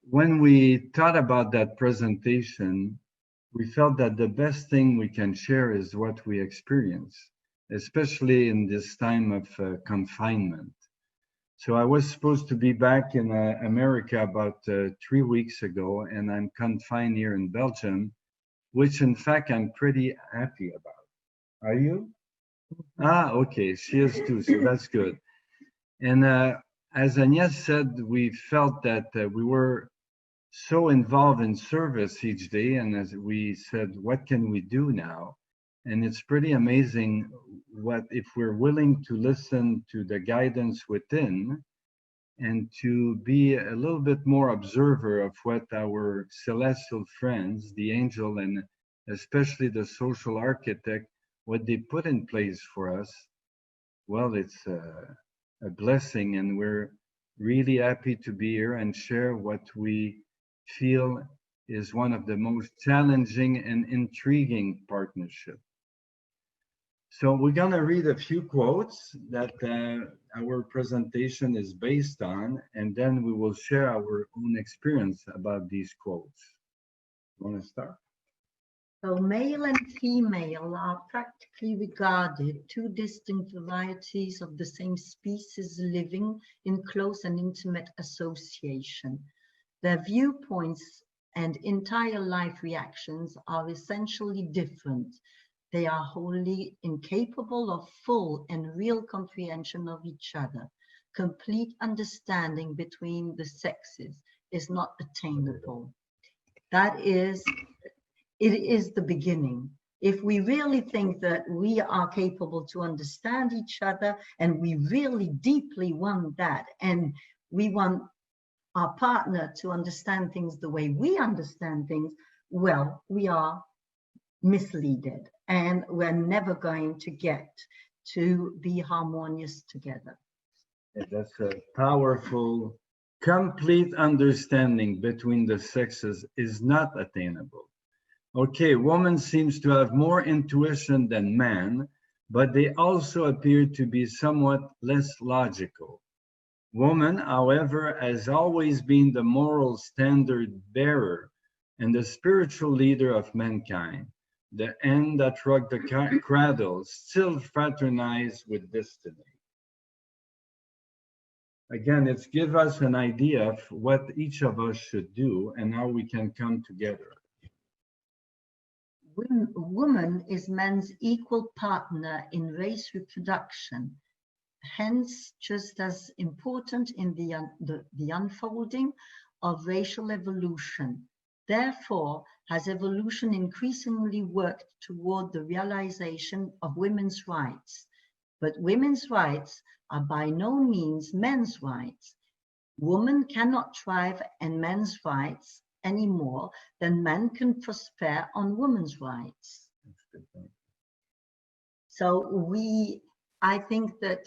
when we thought about that presentation, we felt that the best thing we can share is what we experience, especially in this time of confinement. So I was supposed to be back in America about 3 weeks ago, and I'm confined here in Belgium, which in fact I'm pretty happy about. Are you? Ah, okay, she is too, so that's good. And as Agnès said, we felt that we were so involved in service each day, and as we said, what can we do now? And it's pretty amazing what if we're willing to listen to the guidance within and to be a little bit more observer of what our celestial friends, the angel and especially the social architect, what they put in place for us. Well, it's a blessing, and we're really happy to be here and share what we feel is one of the most challenging and intriguing partnerships. So we're going to read a few quotes that our presentation is based on, and then we will share our own experience about these quotes. You want to start? So male and female are practically regarded two distinct varieties of the same species living in close and intimate association. Their viewpoints and entire life reactions are essentially different. They are wholly incapable of full and real comprehension of each other. Complete understanding between the sexes is not attainable. It is the beginning. If we really think that we are capable to understand each other, and we really deeply want that, and we want our partner to understand things the way we understand things, well, we are misleaded, and we're never going to get to be harmonious together. That's a powerful, complete understanding between the sexes is not attainable. Okay, woman seems to have more intuition than man, but they also appear to be somewhat less logical. Woman, however, has always been the moral standard bearer and the spiritual leader of mankind. The end that rocked the cradle still fraternize with destiny. Again, it's give us an idea of what each of us should do and how we can come together. Woman is man's equal partner in race reproduction, hence just as important in the unfolding of racial evolution. Therefore, has evolution increasingly worked toward the realization of women's rights. But women's rights are by no means men's rights. Woman cannot thrive in men's rights any more than man can prosper on women's rights. So I think that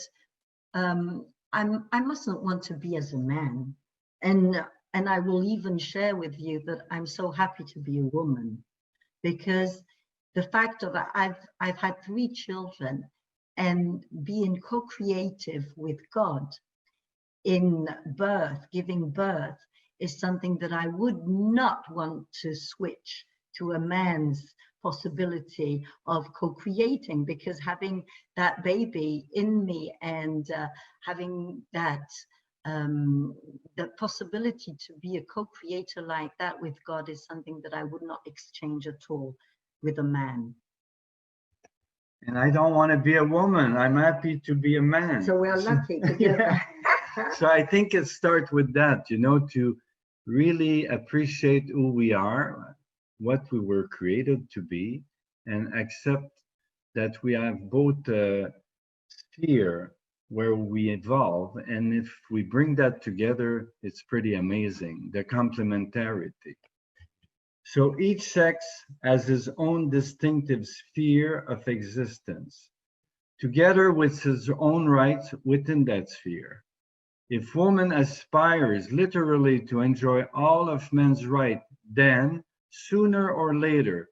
I mustn't want to be as a man, and I will even share with you that I'm so happy to be a woman, because the fact of I've had 3 children, and being co-creative with God in birth, giving birth, is something that I would not want to switch to a man's possibility of co-creating, because having that baby in me and having that the possibility to be a co-creator like that with God is something that I would not exchange at all with a man. And I don't want to be a woman. I'm happy to be a man. So we're lucky together. Yeah. So I think it starts with that, you know, to really appreciate who we are, what we were created to be, and accept that we have both a sphere where we evolve. And if we bring that together, it's pretty amazing, the complementarity. So each sex has its own distinctive sphere of existence, together with its own rights within that sphere. If woman aspires literally to enjoy all of men's rights, then sooner or later,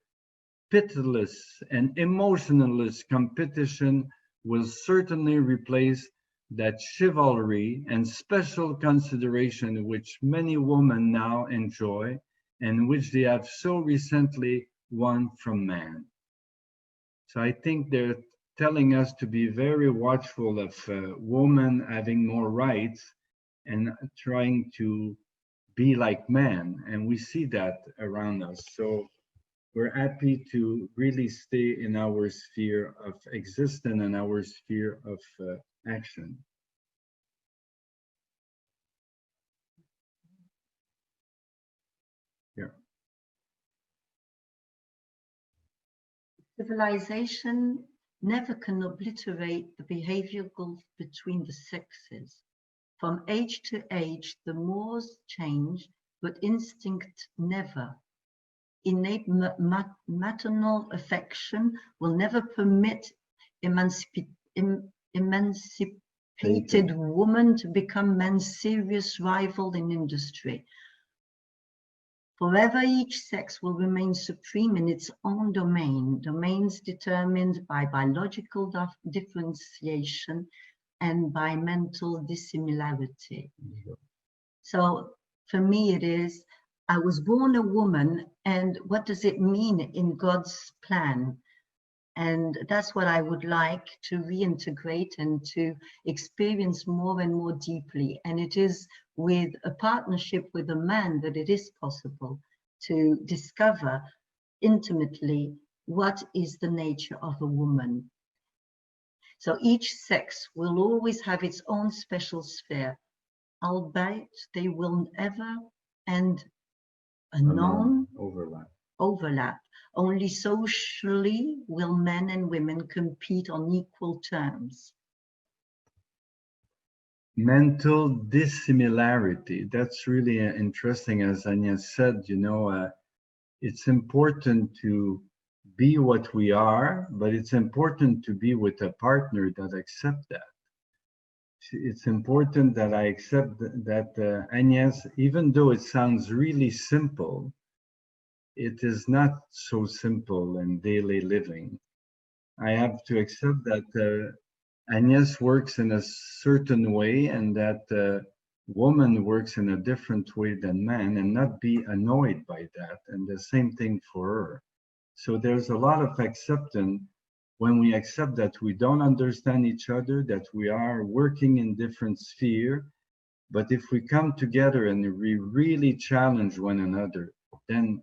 pitiless and emotionless competition will certainly replace that chivalry and special consideration which many women now enjoy and which they have so recently won from man. So I think they're telling us to be very watchful of women having more rights and trying to be like men. And we see that around us. So we're happy to really stay in our sphere of existence and our sphere of action. Yeah. Civilization never can obliterate the behavioral gulf between the sexes. From age to age, the mores change, but instinct never. Innate maternal affection will never permit emancipated woman to become man's serious rival in industry. Forever, each sex will remain supreme in its own domains determined by biological differentiation and by mental dissimilarity. So for me, it is, I was born a woman, and what does it mean in God's plan? And that's what I would like to reintegrate and to experience more and more deeply. And it is with a partnership with a man that it is possible to discover intimately what is the nature of a woman. So each sex will always have its own special sphere, albeit they will ever and anon overlap. Only socially will men and women compete on equal terms. Mental dissimilarity. That's really interesting. As Agnès said, you know, it's important to be what we are, but it's important to be with a partner that accepts that. It's important that I accept that Agnès, even though it sounds really simple, it is not so simple in daily living. I have to accept that Agnès works in a certain way and that woman works in a different way than man, and not be annoyed by that. And the same thing for her. So there's a lot of acceptance when we accept that we don't understand each other, that we are working in different spheres. But if we come together and we really challenge one another, then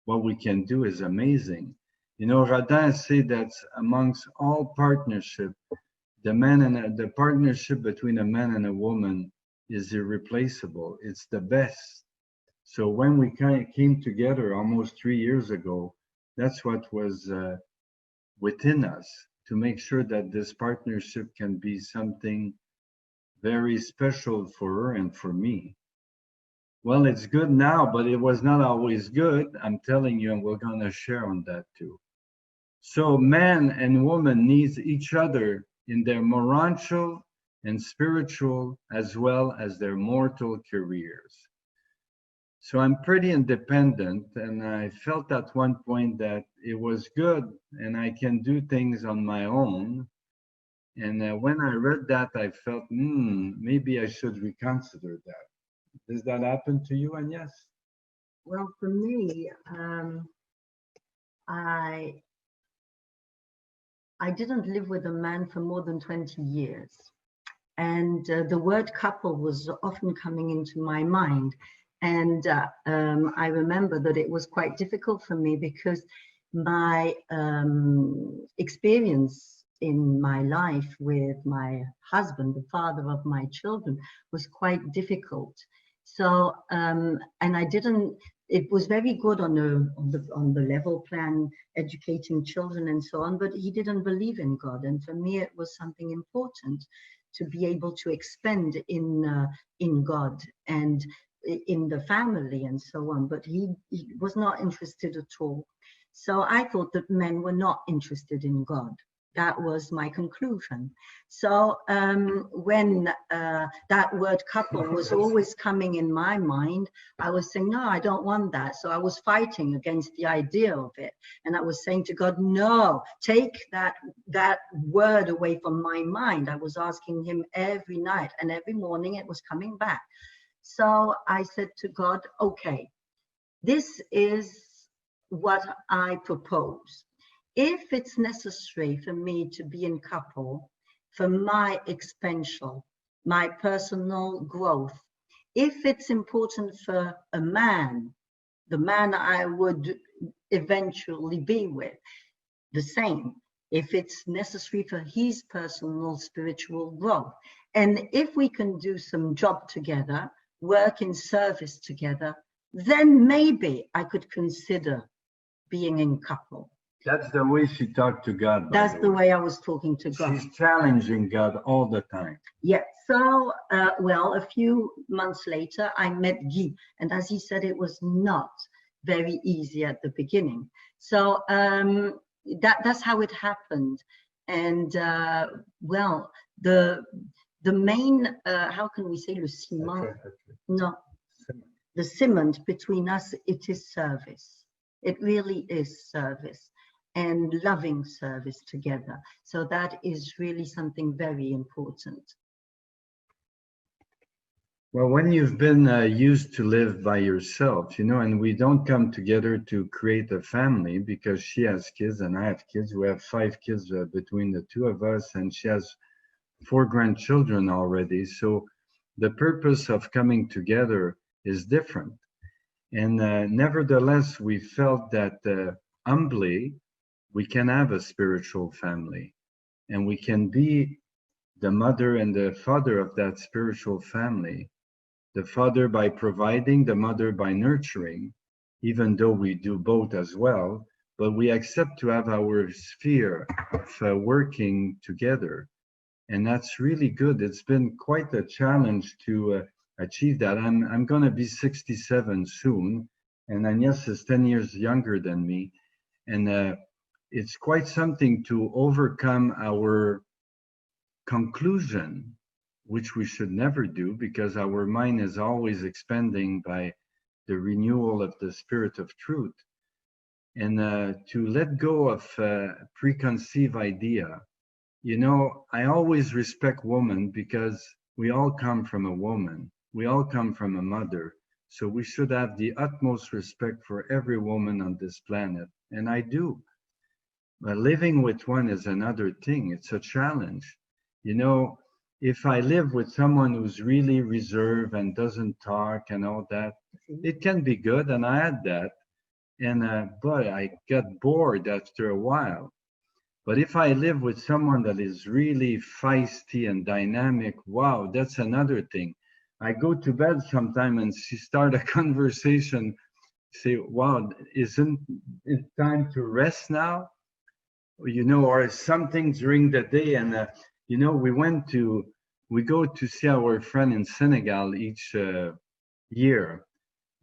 what we can do is amazing. You know, Rodin said that amongst all partnership, the partnership between a man and a woman is irreplaceable. It's the best. So when we came together almost 3 years ago, that's what was within us, to make sure that this partnership can be something very special for her and for me. Well, it's good now, but it was not always good. I'm telling you, and we're going to share on that too. So man and woman needs each other in their moral and spiritual, as well as their mortal careers. So I'm pretty independent, and I felt at one point that it was good and I can do things on my own. And when I read that, I felt, maybe I should reconsider that. Does that happen to you, Agnès? Well, for me, I didn't live with a man for more than 20 years. And the word couple was often coming into my mind. And I remember that it was quite difficult for me because my experience in my life with my husband, the father of my children, was quite difficult. So, and I didn't, it was very good on the level plan, educating children and so on, but he didn't believe in God. And for me, it was something important to be able to expand in God and in the family and so on, but he was not interested at all. So I thought that men were not interested in God. That was my conclusion. So when that word couple was always coming in my mind, I was saying, no, I don't want that. So I was fighting against the idea of it. And I was saying to God, no, take that word away from my mind. I was asking him every night, and every morning it was coming back. So I said to God, okay, this is what I propose. If it's necessary for me to be in couple for my expansion, my personal growth, if it's important for a man, the man I would eventually be with, the same. If it's necessary for his personal spiritual growth, and if we can do some job together, work in service together, then maybe I could consider being in couple. That's the way she talked to God. That's the way I was talking to God. She's challenging God all the time. Yeah. So, well, a few months later, I met Guy. And as he said, it was not very easy at the beginning. So that's how it happened. And, well, the main, how can we say, le ciment? No, the cement between us, it is service. It really is service. And loving service together. So that is really something very important. Well, when you've been used to live by yourself, you know, and we don't come together to create a family because she has kids and I have kids. We have 5 kids between the two of us, and she has 4 grandchildren already. So the purpose of coming together is different. And nevertheless, we felt that humbly, we can have a spiritual family, and we can be the mother and the father of that spiritual family. The father by providing, the mother by nurturing, even though we do both as well, but we accept to have our sphere of working together. And that's really good. It's been quite a challenge to achieve that. I'm going to be 67 soon, and Agnès is 10 years younger than me. And it's quite something to overcome our conclusion, which we should never do because our mind is always expanding by the renewal of the spirit of truth. And to let go of preconceived idea. You know, I always respect women because we all come from a woman. We all come from a mother. So we should have the utmost respect for every woman on this planet. And I do. But living with one is another thing. It's a challenge. You know, if I live with someone who's really reserved and doesn't talk and all that, it can be good. And I had that. And but I got bored after a while. But if I live with someone that is really feisty and dynamic, wow, that's another thing. I go to bed sometime and she start a conversation, say, wow, isn't it time to rest now? You know, or something during the day. And, you know, we go to see our friend in Senegal each year.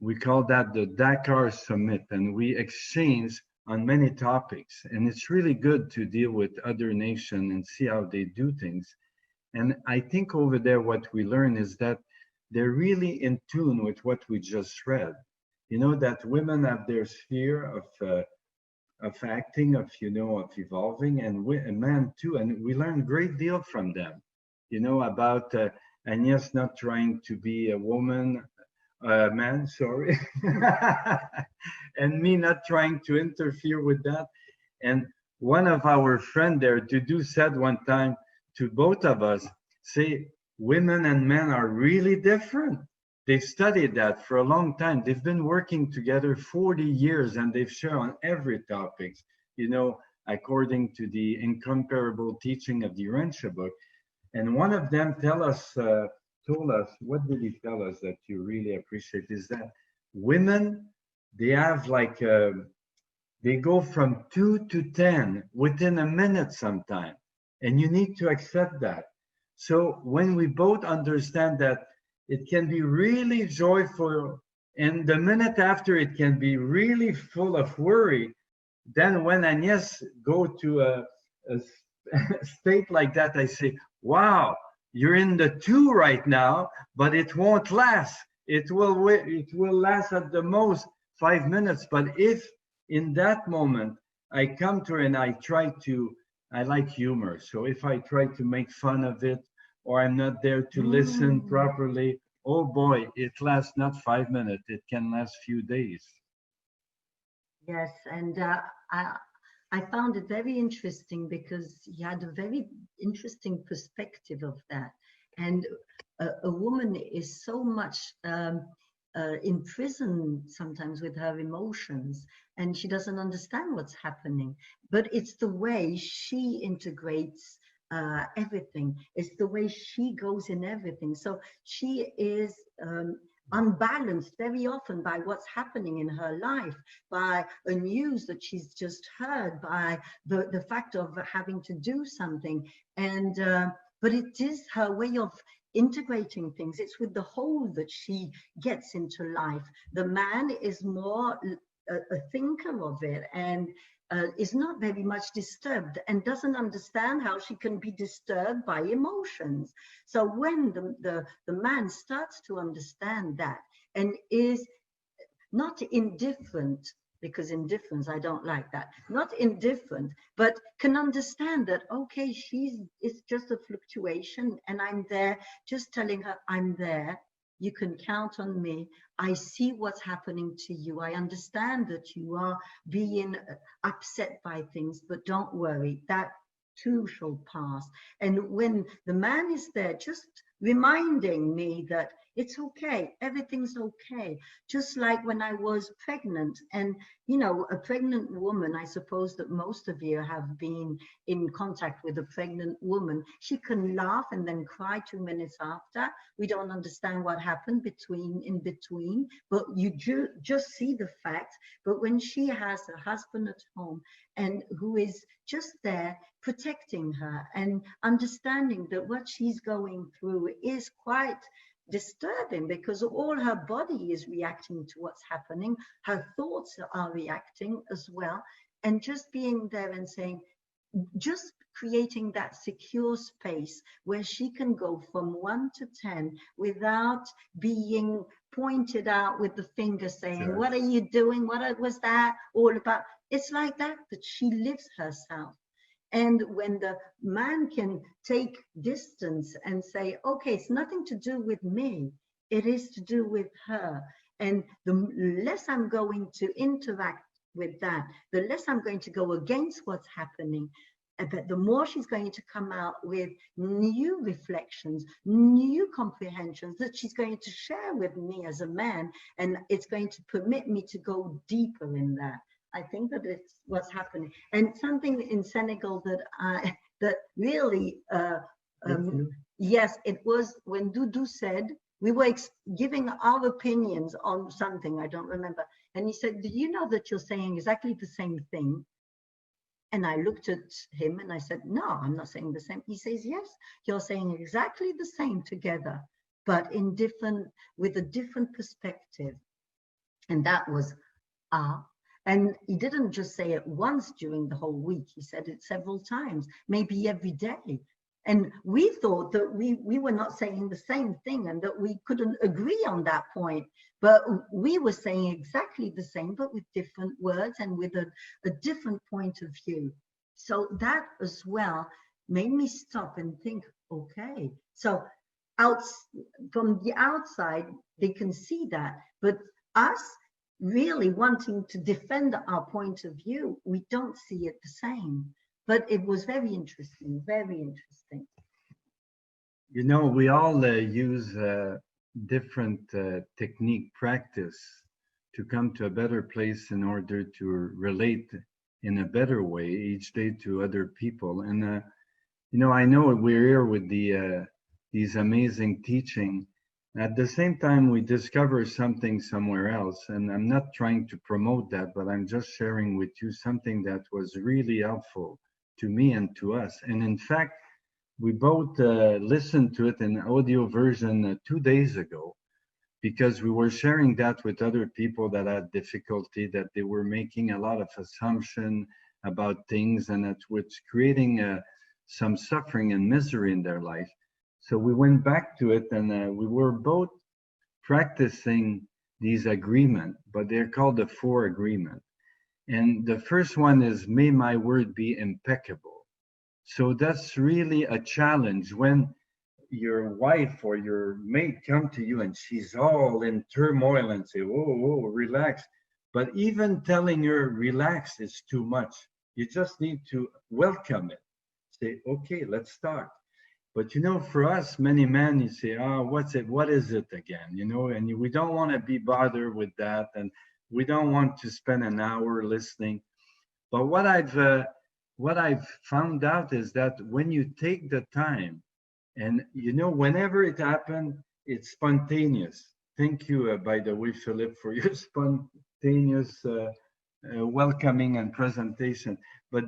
We call that the Dakar Summit, and we exchange on many topics. And it's really good to deal with other nations and see how they do things. And I think over there, what we learn is that they're really in tune with what we just read. You know, that women have their sphere of acting, of evolving, and men too. And we learn a great deal from them, you know, about Agnès not trying to be a woman, man, sorry, and me not trying to interfere with that. And one of our friend there, Dudu, said one time to both of us, say, women and men are really different. They've studied that for a long time. They've been working together 40 years and they've shared on every topic, you know, according to the incomparable teaching of the Urantia book. And one of them told us, what did he tell us that you really appreciate is that women, they have like, they go from 2 to 10 within a minute sometime. And you need to accept that. So when we both understand that it can be really joyful, and the minute after it can be really full of worry, then when Agnès go to a state like that, I say, wow, you're in the 2 right now, but it won't last. It will last at the most 5 minutes. But if in that moment I come to her and I like humor. So if I try to make fun of it, or I'm not there to listen properly, oh boy, it lasts not 5 minutes. It can last few days. Yes, and I found it very interesting because he had a very interesting perspective of that. And a woman is so much imprisoned sometimes with her emotions, and she doesn't understand what's happening. But it's the way she integrates everything. It's the way she goes in everything. So she is unbalanced very often by what's happening in her life, by a news that she's just heard, by the fact of having to do something. And but it is her way of integrating things. It's with the whole that she gets into life. The man is more a thinker of it, and is not very much disturbed, and doesn't understand how she can be disturbed by emotions. So when the man starts to understand that and is not indifferent, because indifference, I don't like that, not indifferent, but can understand that, okay, it's just a fluctuation and I'm there, just telling her I'm there. You can count on me. I see what's happening to you. I understand that you are being upset by things, but don't worry, that too shall pass. And when the man is there, just reminding me that it's okay, everything's okay. Just like when I was pregnant, and you know, a pregnant woman, I suppose that most of you have been in contact with a pregnant woman. She can laugh and then cry 2 minutes after. We don't understand what happened in between, but you just see the fact. But when she has a husband at home and who is just there protecting her and understanding that what she's going through is quite disturbing, because all her body is reacting to what's happening, her thoughts are reacting as well, and just being there and saying, just creating that secure space where she can go from 1 to 10 without being pointed out with the finger saying, sure, what are you doing? What was that all about? It's like that she lives herself. And when the man can take distance and say, okay, it's nothing to do with me, it is to do with her. And the less I'm going to interact with that, the less I'm going to go against what's happening, but the more she's going to come out with new reflections, new comprehensions that she's going to share with me as a man, and it's going to permit me to go deeper in that. I think that it's what's happening. And something in Senegal that really, yes, it was when Doudou said, we were giving our opinions on something, I don't remember. And he said, do you know that you're saying exactly the same thing? And I looked at him and I said, no, I'm not saying the same. He says, yes, you're saying exactly the same together, but with a different perspective. And that was, and he didn't just say it once during the whole week. He said it several times, maybe every day. And we thought that we were not saying the same thing and that we couldn't agree on that point. But we were saying exactly the same, but with different words and with a different point of view. So that as well made me stop and think, okay, so from the outside, they can see that. But us, really wanting to defend our point of view, we don't see it the same. But it was very interesting, very interesting. You know, we all use different technique practice to come to a better place in order to relate in a better way each day to other people. And, you know, I know we're here with these amazing teaching. At the same time, we discover something somewhere else, and I'm not trying to promote that, but I'm just sharing with you something that was really helpful to me and to us. And in fact, we both listened to it in audio version 2 days ago, because we were sharing that with other people that had difficulty, that they were making a lot of assumption about things, and that was creating some suffering and misery in their life. So we went back to it, and we were both practicing these agreements, but they're called the 4 agreements. And the first one is, may my word be impeccable. So that's really a challenge when your wife or your mate come to you and she's all in turmoil and say, whoa, whoa, relax. But even telling her relax is too much. You just need to welcome it. Say, okay, let's start. But you know, for us, many men, you say, oh, what's it? What is it again? You know, and we don't want to be bothered with that. And we don't want to spend an hour listening. But what I've found out is that when you take the time, and you know, whenever it happened, it's spontaneous. Thank you, by the way, Philippe, for your spontaneous welcoming and presentation. But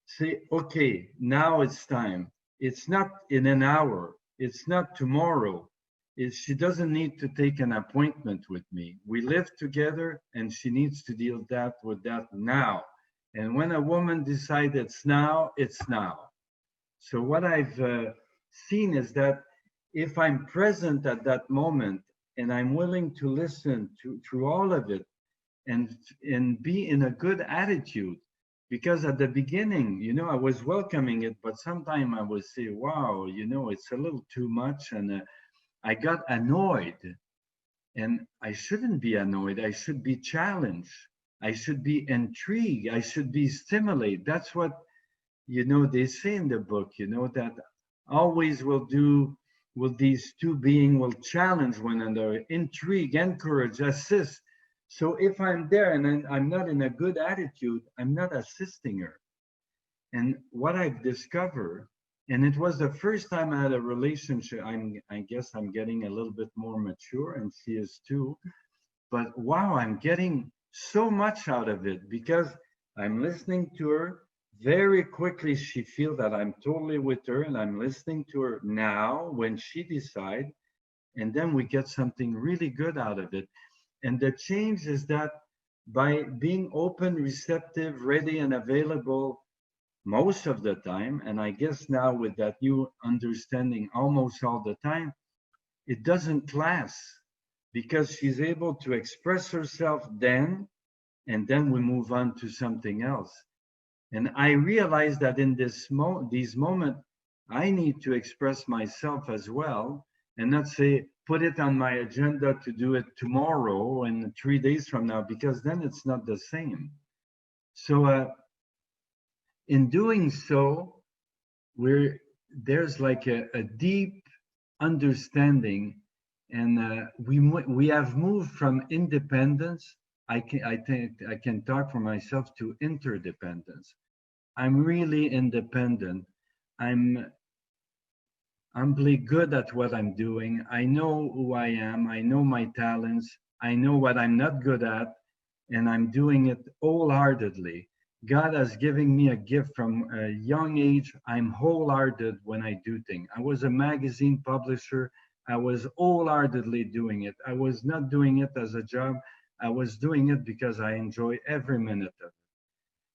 say, okay, now it's time. It's not in an hour. It's not tomorrow. She doesn't need to take an appointment with me. We live together, and she needs to deal with that now. And when a woman decides it's now, it's now. So what I've seen is that if I'm present at that moment and I'm willing to listen through all of it and be in a good attitude, because at the beginning, you know, I was welcoming it, but sometimes I would say, wow, you know, it's a little too much. And I got annoyed, and I shouldn't be annoyed. I should be challenged. I should be intrigued. I should be stimulated. That's what, you know, they say in the book, you know, that always will these two beings will challenge one another, intrigue, encourage, assist. So if I'm there and I'm not in a good attitude, I'm not assisting her. And what I've discovered, and it was the first time I had a relationship, I guess I'm getting a little bit more mature, and she is too. But wow, I'm getting so much out of it because I'm listening to her. Very quickly, she feels that I'm totally with her, and I'm listening to her now when she decides, and then we get something really good out of it. And the change is that by being open, receptive, ready, and available most of the time, and I guess now with that new understanding almost all the time, it doesn't clash because she's able to express herself then, and then we move on to something else. And I realize that in these moments, I need to express myself as well and not say, put it on my agenda to do it tomorrow and 3 days from now, because then it's not the same. So in doing so, there's like a deep understanding, and we have moved from independence. I think I can talk for myself, to interdependence. I'm really independent. I'm humbly good at what I'm doing. I know who I am. I know my talents. I know what I'm not good at, and I'm doing it wholeheartedly. God has given me a gift from a young age. I'm wholehearted when I do things. I was a magazine publisher. I was wholeheartedly doing it. I was not doing it as a job. I was doing it because I enjoy every minute of it.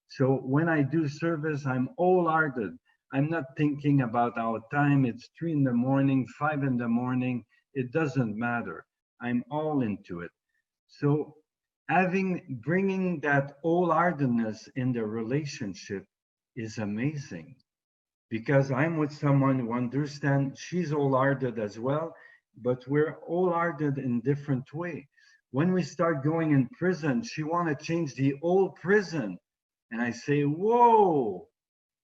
So when I do service, I'm wholehearted. I'm not thinking about our time. It's 3 in the morning, 5 in the morning. It doesn't matter. I'm all into it. So bringing that wholeheartedness in the relationship is amazing, because I'm with someone who understands. She's wholehearted as well, but we're wholehearted in different way. When we start going in prison, she want to change the old prison. And I say, whoa,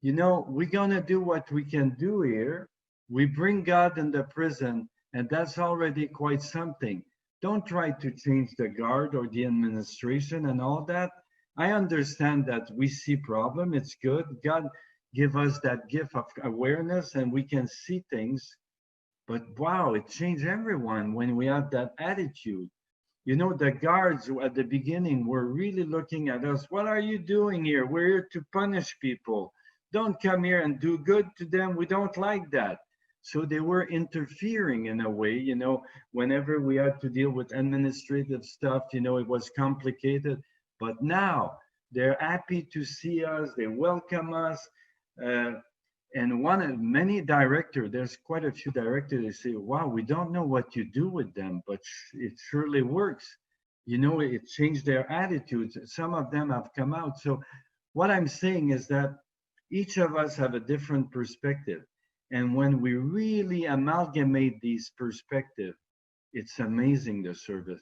you know, we're going to do what we can do here. We bring God in the prison, and that's already quite something. Don't try to change the guard or the administration and all that. I understand that we see problem. It's good. God give us that gift of awareness, and we can see things. But wow, it changed everyone when we have that attitude. You know, the guards at the beginning were really looking at us. What are you doing here? We're here to punish people. Don't come here and do good to them. We don't like that. So they were interfering in a way, you know, whenever we had to deal with administrative stuff, you know, it was complicated. But now they're happy to see us. They welcome us. And many directors, there's quite a few directors, they say, wow, we don't know what you do with them, but it surely works. You know, it changed their attitudes. Some of them have come out. So what I'm saying is that each of us have a different perspective. And when we really amalgamate these perspectives, it's amazing, the service.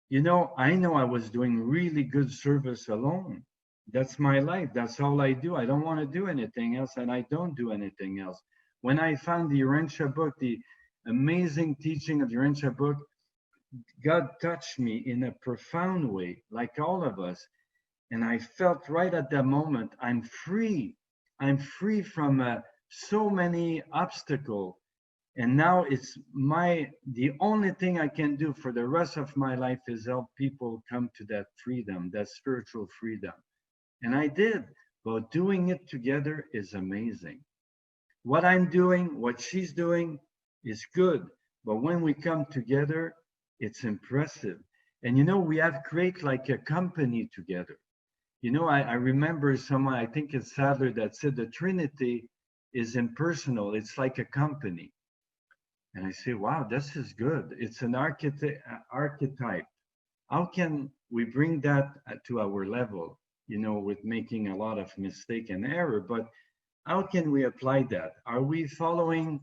You know I was doing really good service alone. That's my life. That's all I do. I don't want to do anything else, and I don't do anything else. When I found the Urantia book, the amazing teaching of the Urantia book, God touched me in a profound way, like all of us. And I felt right at that moment, I'm free. I'm free from so many obstacles. And now the only thing I can do for the rest of my life is help people come to that freedom, that spiritual freedom. And I did, but doing it together is amazing. What I'm doing, what she's doing is good. But when we come together, it's impressive. And you know, we have created like a company together. You know, I remember someone, I think it's Sadler, that said the Trinity is impersonal. It's like a company. And I say, wow, this is good. It's an archetype. How can we bring that to our level, you know, with making a lot of mistake and error? But how can we apply that? Are we following,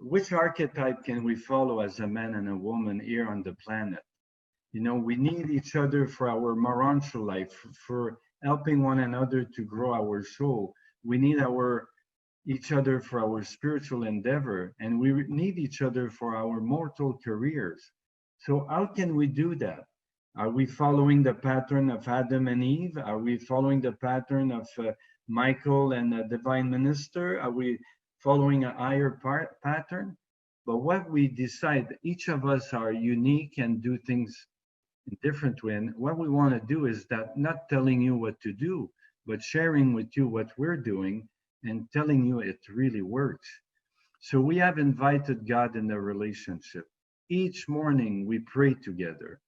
which archetype can we follow as a man and a woman here on the planet? You know, we need each other for our moral life, for helping one another to grow our soul. We need each other for our spiritual endeavor, and we need each other for our mortal careers. So how can we do that? Are we following the pattern of Adam and Eve? Are we following the pattern of Michael and the divine minister? Are we following a higher pattern? But what we decide, each of us are unique and do things in different way. And what we want to do is that not telling you what to do, but sharing with you what we're doing and telling you it really works. So we have invited God in the relationship. Each morning we pray together.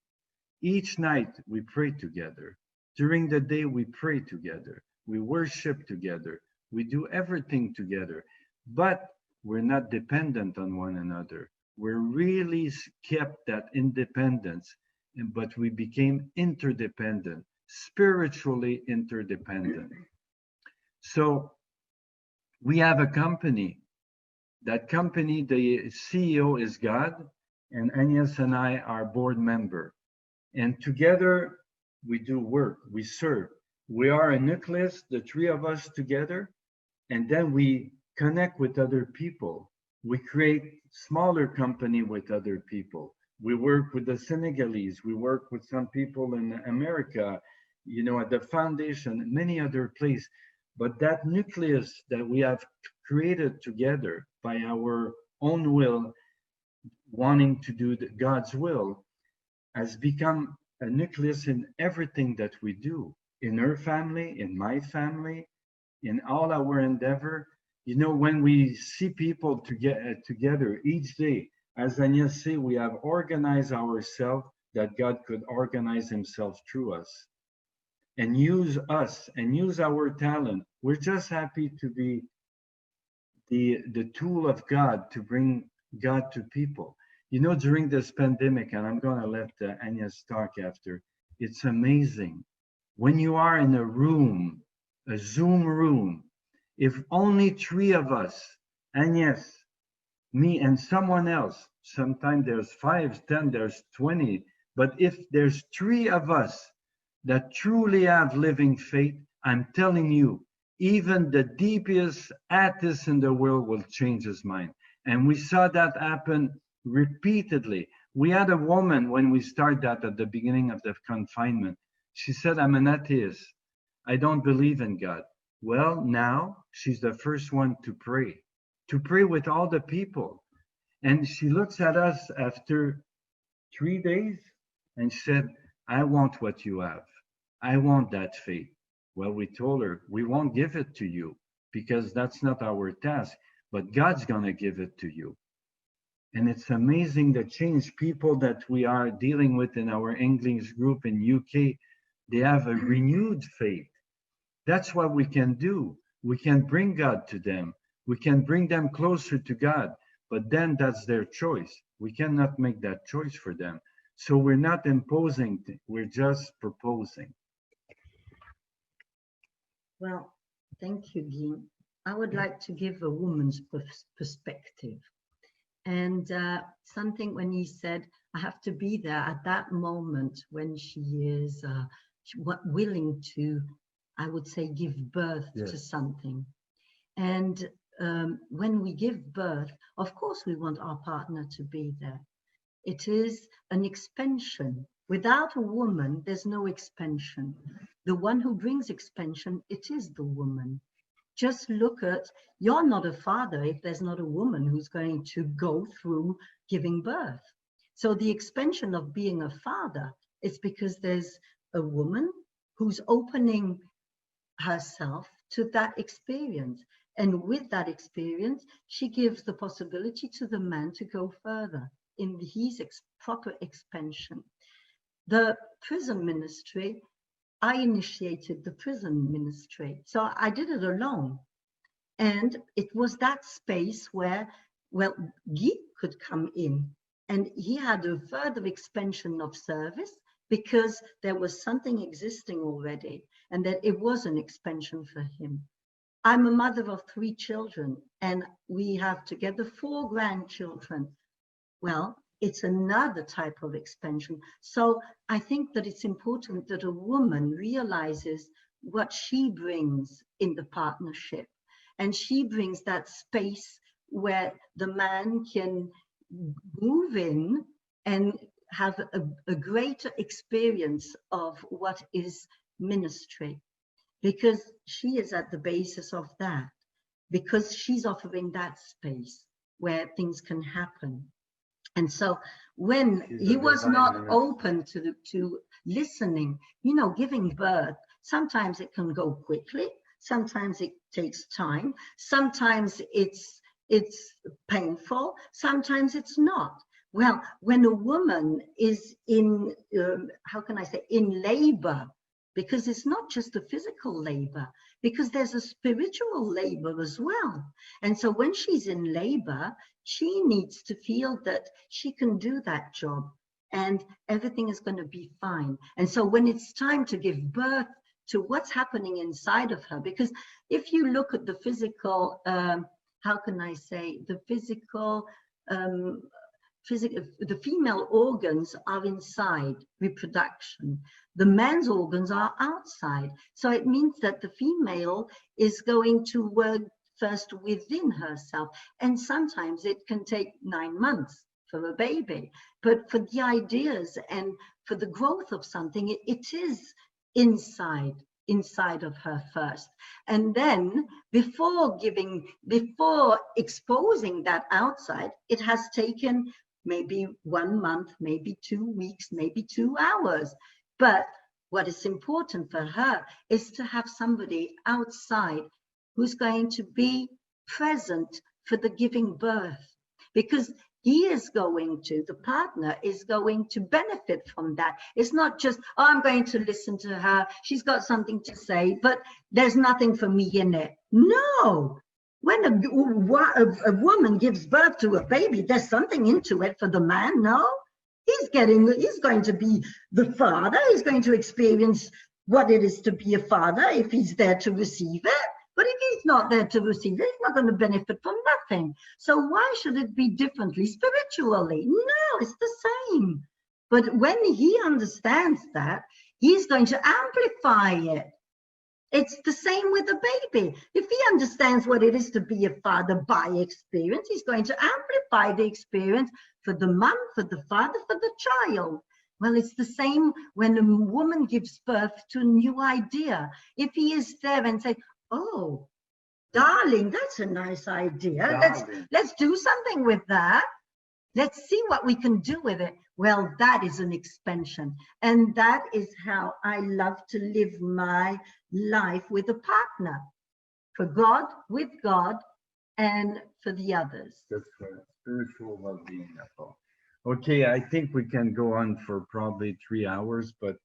Each night we pray together. During the day we pray together. We worship together. We do everything together. But we're not dependent on one another. We're really kept that independence, but we became interdependent, spiritually interdependent. So we have a company. That company, the CEO is God, and Agnès and I are board member. And together we do work, we serve. We are a nucleus, the three of us together, and then we connect with other people. We create smaller company with other people. We work with the Senegalese, we work with some people in America, you know, at the foundation, many other places. But that nucleus that we have created together by our own will, wanting to do God's will, has become a nucleus in everything that we do, in her family, in my family, in all our endeavor. You know, when we see people together each day, as Agnès said, we have organized ourselves that God could organize himself through us and use us and use our talent. We're just happy to be the tool of God to bring God to people. You know, during this pandemic, and I'm going to let Agnès talk after, it's amazing. When you are in a room, a Zoom room, if only three of us, Agnès, me, and someone else, sometimes there's 5, 10, there's 20, but if there's three of us that truly have living faith, I'm telling you, even the deepest atheist in the world will change his mind. And we saw that happen repeatedly. We had a woman when we started that at the beginning of the confinement. She said, I'm an atheist. I don't believe in God. Well, now she's the first one to pray with all the people. And she looks at us after 3 days and said, I want what you have. I want that faith. Well, we told her, we won't give it to you because that's not our task, but God's going to give it to you. And it's amazing the change. People that we are dealing with in our English group in UK, they have a renewed faith. That's what we can do. We can bring God to them. We can bring them closer to God, but then that's their choice. We cannot make that choice for them. So we're not imposing, we're just proposing. Well, thank you, Guy. I would like to give a woman's perspective. And something when he said, I have to be there at that moment when she is willing to, I would say, give birth to something. And when we give birth, of course, we want our partner to be there. It is an expansion. Without a woman, there's no expansion. The one who brings expansion, it is the woman. Just look at, you're not a father if there's not a woman who's going to go through giving birth. So the expansion of being a father is because there's a woman who's opening herself to that experience. And with that experience, she gives the possibility to the man to go further in his proper expansion. The prison ministry, I initiated the prison ministry. So I did it alone. And it was that space where, well, Guy could come in. And he had a further expansion of service because there was something existing already and that it was an expansion for him. I'm a mother of 3 children and we have together 4 grandchildren. Well, it's another type of expansion. So I think that it's important that a woman realizes what she brings in the partnership. And she brings that space where the man can move in and have a greater experience of what is ministry. Because she is at the basis of that. Because she's offering that space where things can happen. And so when he was not open to listening, you know, giving birth, sometimes it can go quickly, sometimes it takes time, sometimes it's painful, sometimes it's not. Well, when a woman is in, how can I say, in labor, because it's not just a physical labor, because there's a spiritual labor as well. And so when she's in labor, she needs to feel that she can do that job and everything is going to be fine. And so when it's time to give birth to what's happening inside of her, because if you look at the physical, how can I say, the physical, the female organs are inside, reproduction. The man's organs are outside. So it means that the female is going to work first within herself. And sometimes it can take 9 months for a baby. But for the ideas and for the growth of something, it is inside of her first. And then before exposing that outside, it has taken maybe 1 month, maybe 2 weeks, maybe 2 hours. But what is important for her is to have somebody outside who's going to be present for the giving birth, because the partner is going to benefit from that. It's not just, oh, I'm going to listen to her, she's got something to say, but there's nothing for me in it. No. When a woman gives birth to a baby, there's something into it for the man, no? He's going to be the father. He's going to experience what it is to be a father if he's there to receive it. But if he's not there to receive it, he's not going to benefit from nothing. So why should it be differently spiritually? No, it's the same. But when he understands that, he's going to amplify it. It's the same with a baby. If he understands what it is to be a father by experience, he's going to amplify the experience for the mom, for the father, for the child. Well, it's the same when a woman gives birth to a new idea. If he is there and say, oh, darling, that's a nice idea. Let's do something with that. Let's see what we can do with it. Well, that is an expansion. And that is how I love to live my life with a partner. For God, with God, and for the others. That's right. Spiritual well-being. Okay, I think we can go on for probably 3 hours, but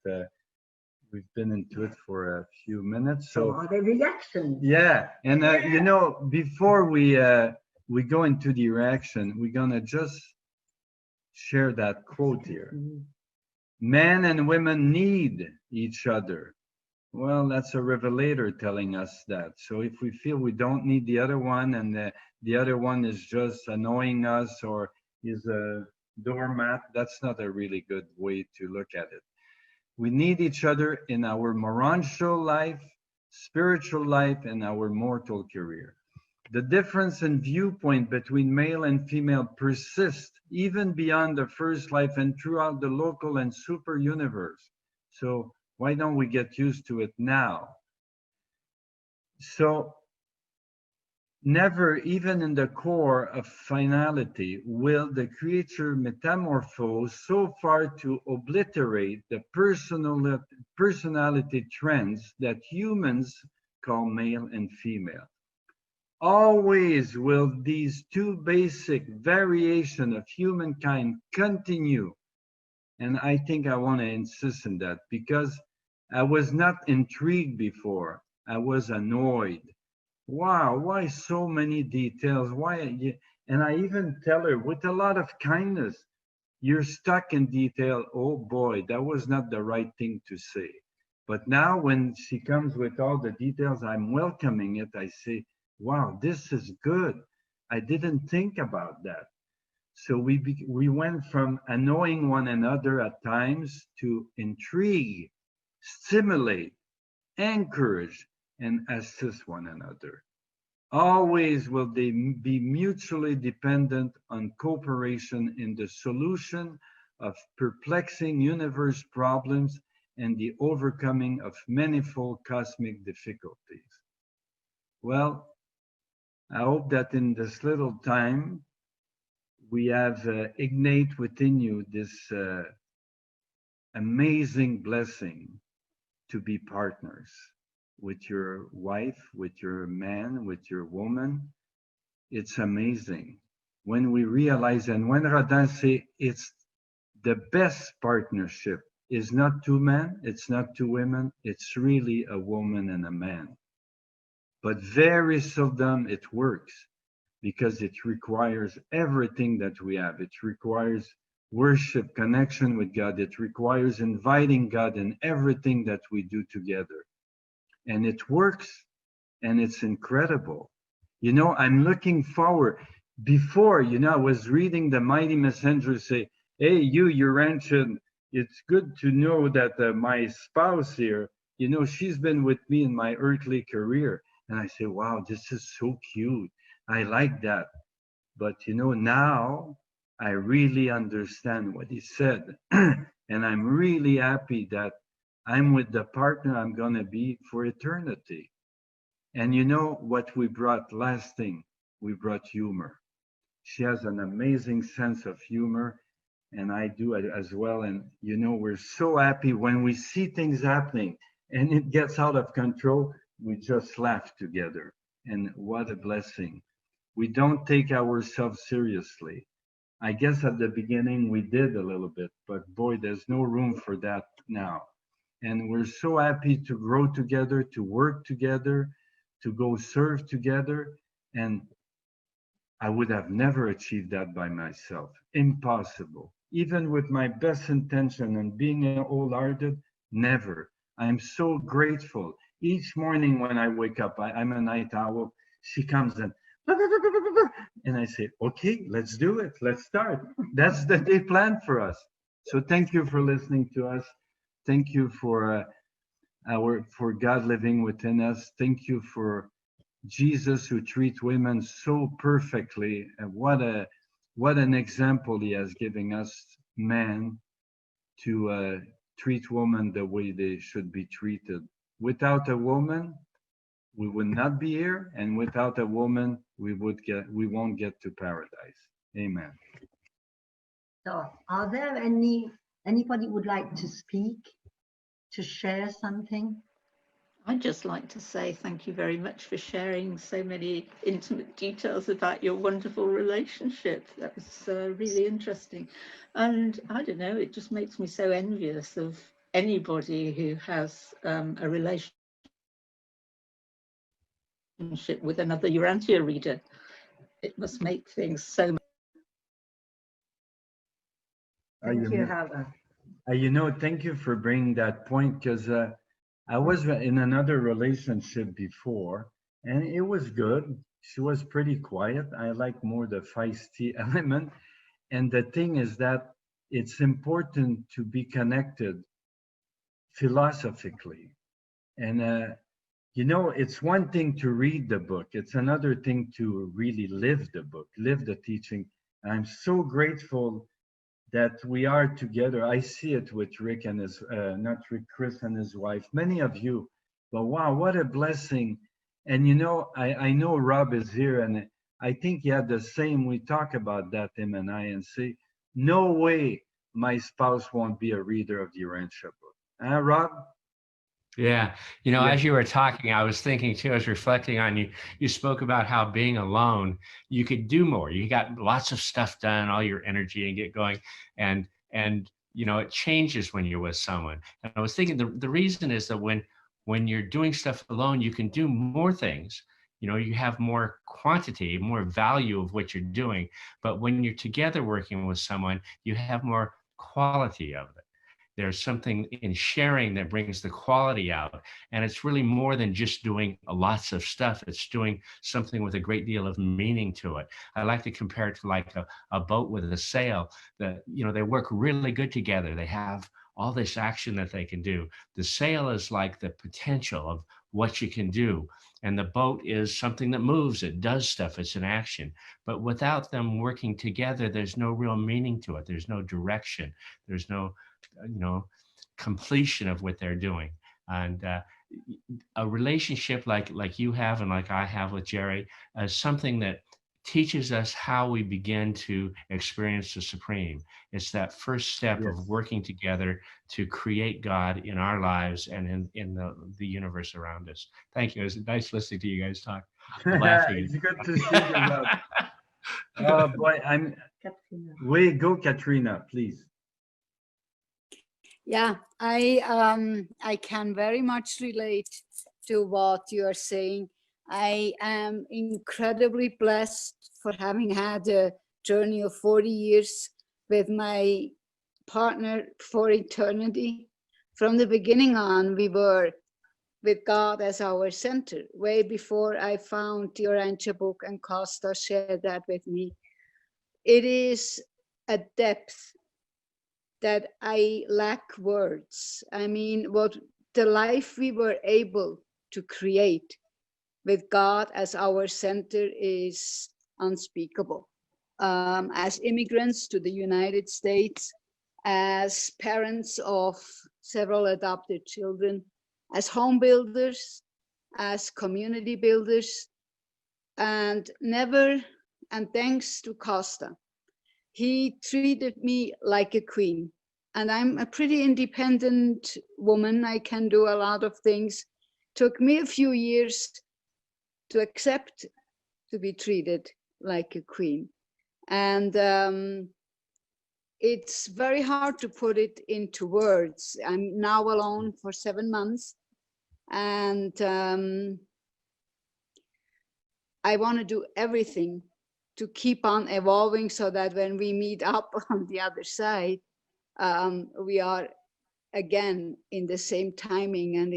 we've been into it for a few minutes. So are there reactions? Yeah, and you know, before we go into the reaction, we're gonna just share that quote here. Men and women need each other. Well, that's a revelator telling us that. So if we feel we don't need the other one, and the other one is just annoying us or is a doormat, that's not a really good way to look at it. We need each other in our morontial life, spiritual life, and our mortal career. The difference in viewpoint between male and female persists even beyond the first life and throughout the local and super universe. So why don't we get used to it now? So never, even in the core of finality, will the creature metamorphose so far to obliterate the personality trends that humans call male and female. Always will these two basic variations of humankind continue. And I think I want to insist on that because I was not intrigued before. I was annoyed. Wow, why so many details? And I even tell her with a lot of kindness, you're stuck in detail. Oh boy, that was not the right thing to say. But now when she comes with all the details, I'm welcoming it. I say, wow, this is good. I didn't think about that. So we went from annoying one another at times to intrigue, stimulate, encourage, and assist one another. Always will they be mutually dependent on cooperation in the solution of perplexing universe problems and the overcoming of manifold cosmic difficulties. Well, I hope that in this little time, we have ignite within you this amazing blessing to be partners with your wife, with your man, with your woman. It's amazing when we realize, and when Rodin say it's the best partnership is not two men, it's not two women, it's really a woman and a man. But very seldom it works because it requires everything that we have. It requires worship, connection with God. It requires inviting God in everything that we do together. And it works, and it's incredible. You know, I'm looking forward. Before, you know, I was reading the Mighty Messenger say, hey, you Urantia, it's good to know that my spouse here, you know, she's been with me in my earthly career. And I say, wow, this is so cute. I like that. But, you know, now I really understand what he said. And I'm really happy that I'm with the partner I'm going to be for eternity. And you know what we brought last thing? We brought humor. She has an amazing sense of humor, and I do it as well. And you know, we're so happy when we see things happening and it gets out of control, we just laugh together. And what a blessing. We don't take ourselves seriously. I guess at the beginning we did a little bit, but boy, there's no room for that now. And we're so happy to grow together, to work together, to go serve together. And I would have never achieved that by myself. Impossible. Even with my best intention and being wholehearted, never. I'm so grateful. Each morning when I wake up, I'm a night owl. She comes in, and I say, okay, let's do it. Let's start. That's the day plan for us. So thank you for listening to us. Thank you for for God living within us. Thank you for Jesus who treats women so perfectly. And what an example he has given us, men, to treat women the way they should be treated. Without a woman, we would not be here, and without a woman, we won't get to paradise. Amen. So, are there anybody would like to speak, to share something? I'd just like to say thank you very much for sharing so many intimate details about your wonderful relationship. That was really interesting. And I don't know, it just makes me so envious of anybody who has a relationship with another Urantia reader. It must make things so much. Thank you, Heather. You know, thank you for bringing that point, because I was in another relationship before, and it was good. She was pretty quiet. I like more the feisty element. And the thing is that it's important to be connected philosophically. And, you know, it's one thing to read the book, it's another thing to really live the book, live the teaching. I'm so grateful that we are together. I see it with Rick and his, not Rick, Chris and his wife, many of you. But wow, what a blessing. And you know, I know Rob is here, and I think he had the same. We talk about that, him and I, and say, no way my spouse won't be a reader of the Urantia book. Huh, Rob? Yeah. You know, Yeah. as you were talking, I was thinking too, I was reflecting on you. You spoke about how being alone, you could do more. You got lots of stuff done, all your energy and get going. And, you know, it changes when you're with someone. And I was thinking the reason is that when you're doing stuff alone, you can do more things. You know, you have more quantity, more value of what you're doing. But when you're together working with someone, you have more quality of it. There's something in sharing that brings the quality out. And it's really more than just doing lots of stuff. It's doing something with a great deal of meaning to it. I like to compare it to like a boat with a sail that, you know, they work really good together. They have all this action that they can do. The sail is like the potential of what you can do. And the boat is something that moves, it does stuff, it's an action. But without them working together, there's no real meaning to it. There's no direction. There's no, you know, completion of what they're doing. And a relationship like you have and like I have with Jerry is something that teaches us how we begin to experience the supreme. It's that first step Yes. of working together to create God in our lives and in the universe around us. Thank you. It was nice listening to you guys talk. Laughing. It's good to see you, Rob. Oh boy, way go, Katrina, please. Yeah, I can very much relate to what you are saying. I am incredibly blessed for having had a journey of 40 years with my partner for eternity. From the beginning on, we were with God as our center, way before I found the Urantia book and Costa shared that with me. It is a depth that I lack words. I mean, what the life we were able to create with God as our center is unspeakable. As immigrants to the United States, as parents of several adopted children, as home builders, as community builders, and thanks to Costa, he treated me like a queen. And I'm a pretty independent woman. I can do a lot of things. Took me a few years to accept to be treated like a queen. And it's very hard to put it into words. I'm now alone for 7 months. And I want to do everything to keep on evolving so that when we meet up on the other side, we are again in the same timing and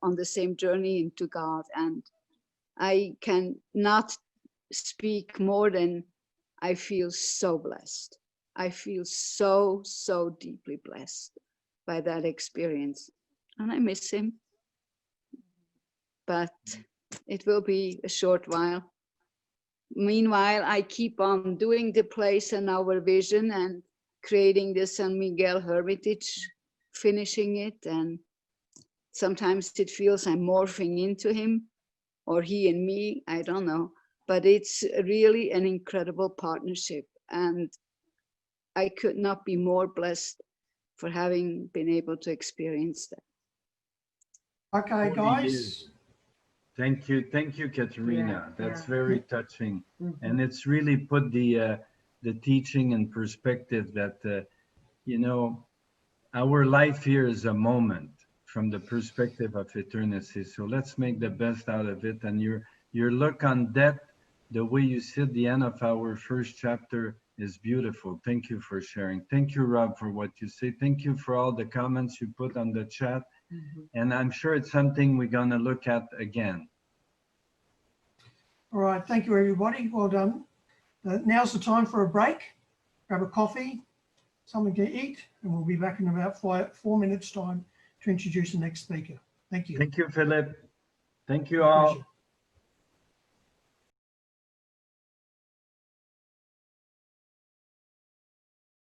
on the same journey into God. And I can not speak more than I feel so blessed. I feel so, so deeply blessed by that experience. And I miss him. But it will be a short while. Meanwhile, I keep on doing the place and our vision and creating the San Miguel Hermitage, finishing it. And sometimes it feels I'm morphing into him or he and me, I don't know. But it's really an incredible partnership. And I could not be more blessed for having been able to experience that. Okay, guys. Thank you, Katerina. That's very touching, Mm-hmm. and it's really put the teaching in perspective. That you know, our life here is a moment from the perspective of eternity. So let's make the best out of it. And your look on death, the way you see at the end of our first chapter is beautiful. Thank you for sharing. Thank you, Rob, for what you say. Thank you for all the comments you put on the chat. And I'm sure it's something we're going to look at again. All right, thank you, everybody. Well done. Now's the time for a break. Grab a coffee, something to eat, and we'll be back in about 4 minutes' time to introduce the next speaker. Thank you. Thank you, Philip. Thank you all. Pleasure.